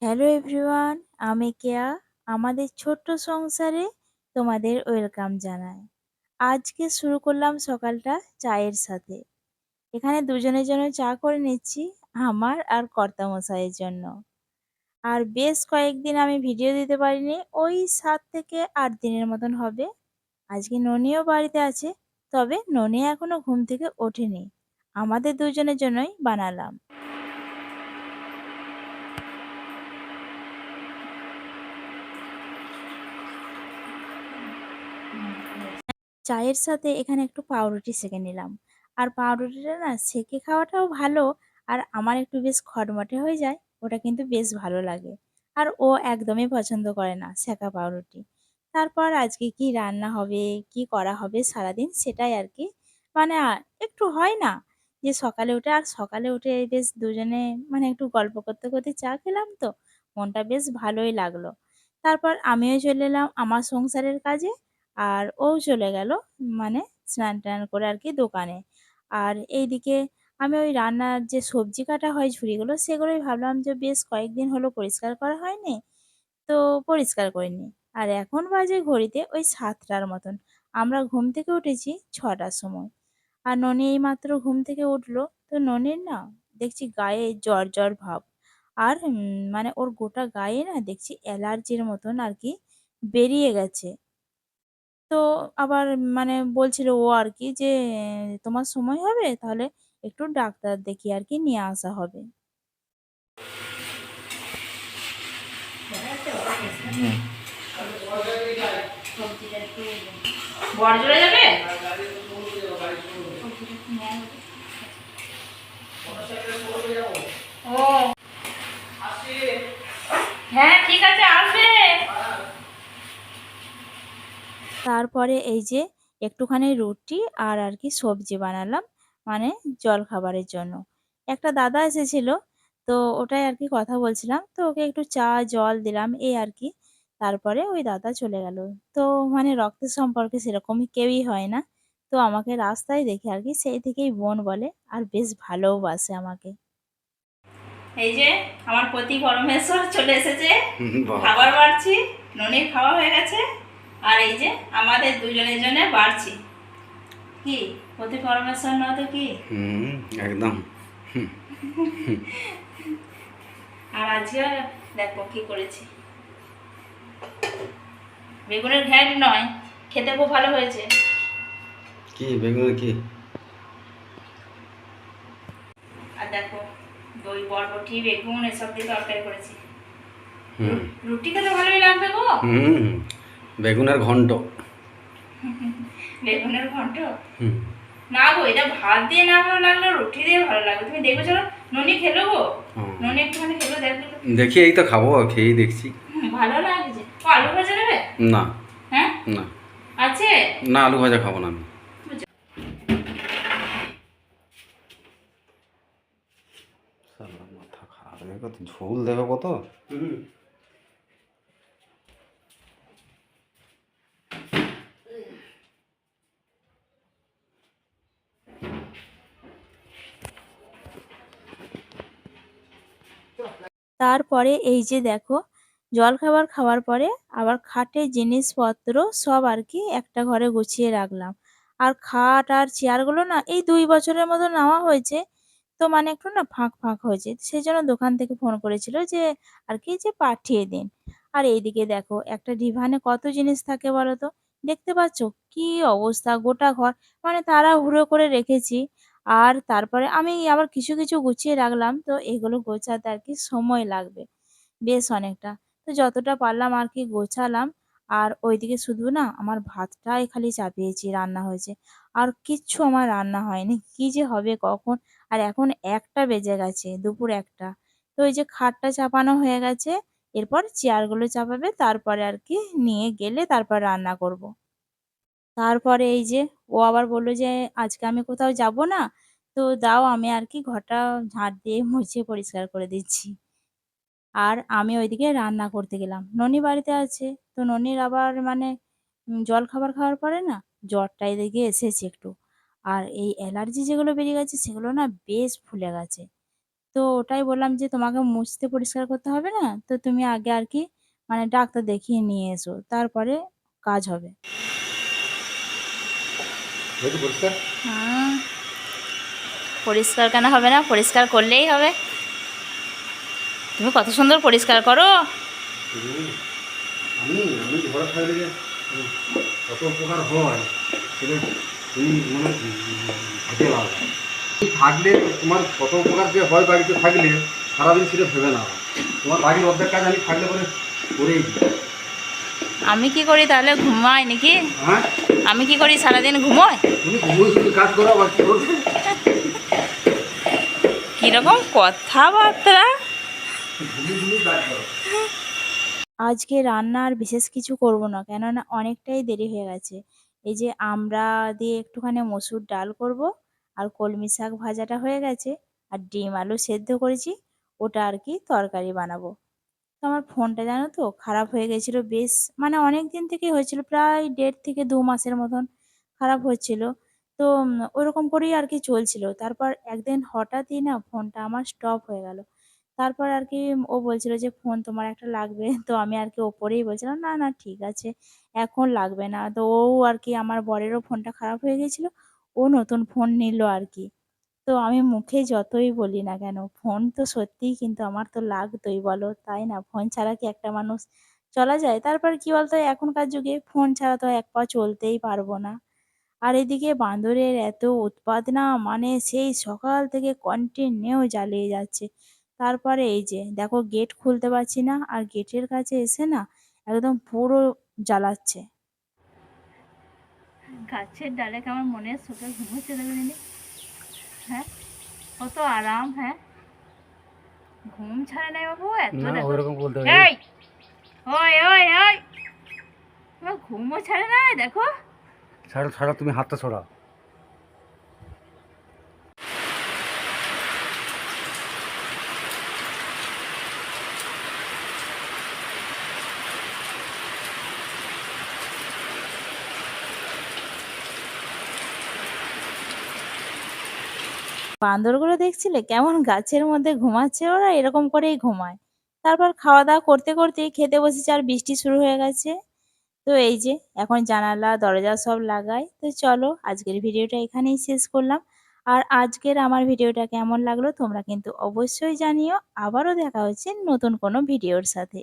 Hello everyone, আমি কেয়া। আমাদের ছোট্ট সংসারে তোমাদের ওয়েলকাম জানাই। আজকে শুরু করলাম সকালটা চায়ের সাথে। এখানে দুজনের জন্য চা করে নিচ্ছি, আমার আর কর্তামশাইয়ের জন্য। আর বেশ কয়েকদিন আমি ভিডিও দিতে পারিনি, ওই 7 থেকে 8 দিনের মতন হবে। আজকে ননিও বাড়িতে আছে, তবে ননি এখনো ঘুম থেকে ওঠেনি। আমাদের দুজনের জন্যই বানালাম। চায়ের সাথে এখানে একটু পাউরুটি সেঁকে নিলাম। আর পাউরুটিটা না সেঁকে খাওয়াটাও ভালো, আর আমার একটু বেশ খটমটে হয়ে যায়, ওটা কিন্তু বেশ ভালো লাগে। আর ও একদমই পছন্দ করে না সেঁকা পাউরুটি। তারপর আজকে কি রান্না হবে, কি করা হবে সারাদিন সেটাই আর কি। মানে একটু হয় না যে সকালে উঠে এই বেশ দুজনে মানে একটু গল্প করতে করতে চা খেলাম, তো মনটা বেশ ভালোই লাগলো। তারপর আমিও চলে এলাম আমার সংসারের কাজে, আর ও চলে গেল মানে স্নান-টান করে আর কি দোকানে। আর এইদিকে আমি ওই রান্নার যে সবজি কাটা হয় ঝুড়িগুলো, সেগুলোই ভাবলাম যে বেশ কয়েকদিন হলো পরিষ্কার করা হয়নি, তো পরিষ্কার করে নিই। আর এখন বাজে ঘড়িতে ওই ৭টার মতন। আমরা ঘুম থেকে উঠেছি ৬টার সময়। আর ননি এইমাত্র ঘুম থেকে উঠলো, তো ননির না দেখছি গায়ে জ্বর জ্বর ভাব। আর মানে ওর গোটা গায়ে না দেখছি অ্যালার্জির মতন আর কি বেরিয়ে গেছে। তো আবার মানে বলছিল ও আর কি যে তোমার সময় হবে তাহলে একটু ডাক্তার দেখিয়ে আর কি নিয়ে আসা হবে। বর চলে যাবে? ও হ্যাঁ, ঠিক আছে, আসবে। তারপরে এই যে একটুখানি রুটি আর কি সবজি বানালাম, মানে জলখাবারের জন্য। একটা দাদা এসেছিল, তো ওটাই আর কি কথা বলছিলাম, তো ওকে একটু চা জল দিলাম এই আর কি। তারপরে ওই দাদা চলে গেল। তো মানে রক্তের সম্পর্কে সেরকমই কেউই হয় না, তো আমাকে রাস্তায় দেখে আর কি সেই থেকেই বোন বলে, আর বেশ ভালোওবাসে আমাকে। এই যে আমার পতি পরমেশ্বর চলে এসেছে, খাবার বাড়ছি। ননির খাওয়া হয়ে গেছে, আর এই যে আমাদের দুজনের জন্য বাড়ছি। কি পতি পরমেশ্বর না তো কি? একদম। আর আজকে দেখো কি করেছি, বেগুনের ঘ্যাঁট নয়, খেতে খুব ভালো হয়েছে। কি বেগুনের কি? আর দেখো দই বরবটি বেগুন এসব দিয়ে তরকারি করেছি। হুম রুটি খেতে ভালোই লাগবে গো। হুম বেগুনের ঘন্ট। বেগুনের ঘন্ট? হুম না গো, এটা ভাত দিয়ে না ভালো লাগলো, রুটি দিয়ে ভালো লাগবে। তুমি দেখবে, চলো ননি খেলো গো, ননি একটুখানি খেলো, দেখো। দেখি এই তো খাবো, খেয়েই দেখছি। ভালো লাগছে। ও আলু ভাজা নেবে? না হ্যাঁ না আছে। না, আলু ভাজা খাবো না আমি। শালা মাথা খারাপ হয়ে গেল, ঝোল দেবে কত। তারপরে এই যে দেখো, জলখাবার খাওয়ার পরে আবার খাটের জিনিসপত্র সব আর কি একটা ঘরে গুছিয়ে রাখলাম। আর খাট আর চেয়ারগুলো না এই ২ বছরের মতো নেওয়া হয়েছে, তো মানে একটু না ফাঁক ফাঁক হয়েছে, সেই জন্য দোকান থেকে ফোন করেছিল যে আর কি যে পাঠিয়ে দিন। আর এইদিকে দেখো একটা ডিভানে কত জিনিস থাকে বলো তো, দেখতে পাচ্ছ কি অবস্থা গোটা ঘর, মানে তাড়াহুড়ো করে রেখেছি। আর তারপরে আমি আবার কিছু কিছু গুছিয়ে রাখলাম, তো এগুলো গোছাতে আর কি সময় লাগবে বেশ অনেকটা। তো যতটা পারলাম আর কি গোছালাম। আর ওইদিকে শুধু না আমার ভাতটাই খালি চাপিয়েছি, রান্না হয়েছে। আর কিচ্ছু আমার রান্না হয়নি। কি যে হবে কখন! আর এখন ১টা বেজে গেছে, দুপুর ১টা। তো এই যে খাটটা চাপানো হয়ে গেছে, এরপর চেয়ারগুলো চাপাবে, তারপরে আর কি নিয়ে গেলে তারপর রান্না করব। তারপরে এই যে ও আবার বলল যে, "আজকে আমি কোথাও যাব না। তো দাও আমি আর কি ঘরটা ঝাঁট দিয়ে মুছে পরিষ্কার করে দিচ্ছি।" আর আমি ওইদিকে রান্না করতে গেলাম। ননি বাড়িতে আছে। তো ননির আবার মানে জলখাবার খাওয়ার পরে না জ্বরটা এদিকে এসেছে একটু। আর এই অ্যালার্জি যেগুলো বেরিয়ে গেছে সেগুলো না বেশ ফুলে গেছে। তো ওটাই বললাম যে, "তোমাকে মুছতে পরিষ্কার করতে হবে না। তো তুমি আগে আরকি মানে ডাক্তার দেখিয়ে নিয়ে এসো। তারপরে কাজ হবে।" হয়েছে পরিষ্কার? হুম, পরিষ্কার কেন হবে না? পরিষ্কার করলেই হবে। তুমি কত সুন্দর পরিষ্কার করো। হুম, আমি ঘরে থাকলে যে কত উপকার হয় সেটা তুমি মানে ভেবে লাভ নেই। তুমি থাকলে তোমার কত উপকার যে হয় বাড়িতে থাকলে সারাদিন সেটা ভেবে না। তোমার বাড়ির অর্ধেক কাজ আমি থাকলে পরে করেই দিই। আমি কি করি তাহলে ঘুমাই নাকি? হ্যাঁ, আমি কি করি সারাদিন ঘুমোই? তুমি ঘুমিয়ে শুধু কাজ করো আবার কি করবে? কিরকম কথাবার্তা! ঘুমিয়ে ঘুমিয়ে কাজ করো। আজকে রান্না আর বিশেষ কিছু করব না। কেননা অনেকটাই দেরি হয়ে গেছে। এই যে আমড়া দিয়ে একটুখানি মসুর ডাল করব, আর কলমি শাক ভাজাটা হয়ে গেছে, আর ডিম আলু সেদ্ধ করেছি, ওটা আর কি তরকারি বানাবো। তো আমার ফোনটা জানো তো খারাপ হয়ে গেছিল বেশ মানে অনেকদিন থেকেই হয়েছিল, প্রায় ১.৫ থেকে ২ মাসের মতন খারাপ হচ্ছিল। তো ওরকম করেই আর কি চলছিল। তারপর একদিন হঠাৎই না ফোনটা আমার স্টপ হয়ে গেল। তারপর আর কি ও বলছিল যে, "ফোন তোমার একটা লাগবে।" তো আমি আর কি ওপরেই বলছিলাম, "না, না ঠিক আছে, এখন লাগবে না।" তো ও আর কি আমার বরেরও ফোনটা খারাপ হয়ে গেছিল। ও নতুন ফোন নিল আর কি। তো আমি মুখে যতই বলি না কেন, ফোন তো সত্যিই কিন্তু আমার তো লাগতই বলো, তাই না? ফোন ছাড়া কি একটা মানুষ চলা যায়? তারপর কি বলতো এখনকার যুগে ফোন ছাড়া তো এক পা চলতেই পারবো না। আর এদিকে বাঁদরের এত উৎপাত না মানে সেই সকাল থেকে কন্টিনিউ জ্বালিয়ে যাচ্ছে। তারপরে এই যে দেখো গেট খুলতে পারছি না আর গেটের কাছে এসে না একদম পুরো জ্বালাচ্ছে। গাছের ডালে কেমন মনের সুখে ঘুমোচ্ছে দেখো দিনি। হ্যাঁ, কত আরাম, হ্যাঁ? ঘুম ছাড়ে নাই বাবু এত না দেখো। ওইরকম বলতে হবে। এই, ওই, ওই, ওই! তোমার ঘুমও ছাড়ে নাই দেখো। ছাড়ো ছাড়ো, তুমি হাতটা ছড়াও। বান্দরগুলো দেখছিলে কেমন গাছের মধ্যে ঘুমাচ্ছে, ওরা এরকম করেই ঘুমায়। তারপর খাওয়া দাওয়া করতে করতেই খেতে বসেছে আর বৃষ্টি শুরু হয়ে গেছে। তো এই যে এখন জানালা দরজা সব লাগাই। তো চলো আজকের ভিডিওটা এখানেই শেষ করলাম। আর আজকের আমার ভিডিওটা কেমন লাগলো তোমরা কিন্তু অবশ্যই জানিও। আবারও দেখা হচ্ছে নতুন কোনো ভিডিওর সাথে।